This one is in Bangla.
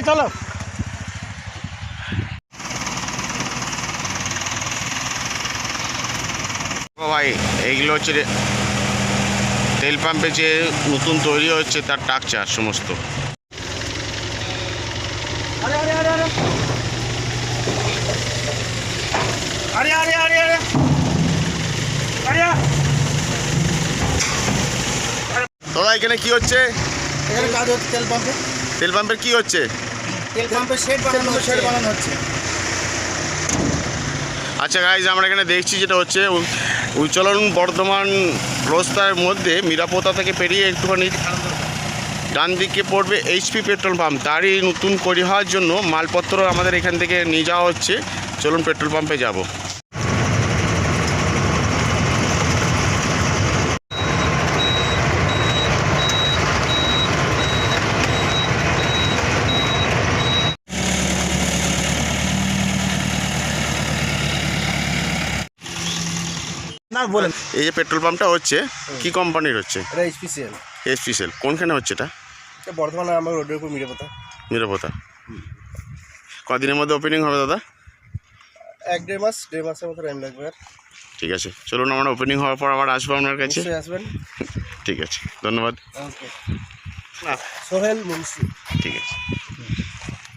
চলো ভাই, এইগুলো হচ্ছে তেল পাম্পে যে নতুন তৈরি হচ্ছে তার স্ট্রাকচার সমস্ত। আরে আরে আরে আরে আরে আরে আরে আরে আরে দাদা এখানে কি হচ্ছে? এখানে কাজ হচ্ছে তেল পাম্পে। তেল পাম্পের কি হচ্ছে? তেল পাম্পে শেড বানানো হচ্ছে। আচ্ছা গাইজ, আমরা এখানে দেখছি যেটা হচ্ছে উচ্চলন বর্ধমান রাস্তার মধ্যে মিরাপোতা থেকে পেরিয়ে একটুখানি ডান দিকে পড়বে এইচপি পেট্রোল পাম্প। তারই নতুন তৈরি হওয়ার জন্য মালপত্র আমাদের এখান থেকে নিয়ে যাওয়া হচ্ছে। চলুন পেট্রোল পাম্পে যাব। না বলেন। এই যে পেট্রোল পাম্পটা হচ্ছে কি কোম্পানির হচ্ছে? এটা স্পেশাল। এসপিসিএল। কোনখানে হচ্ছে এটা? বর্ধমানে আমার রোডের উপর মিরাপোতা। মিরাপোতা। কদিনের মধ্যে ওপেনিং হবে দাদা? 1-1.5 মাস, 1.5 মাসের মতো টাইম লাগবে। আর ঠিক আছে, চলুন আমরা ওপেনিং হওয়ার পর আবার আসবো আপনার কাছে। নিশ্চয়ই আসবেন। ঠিক আছে, ধন্যবাদ। সোহেল মুন্সি। ঠিক আছে।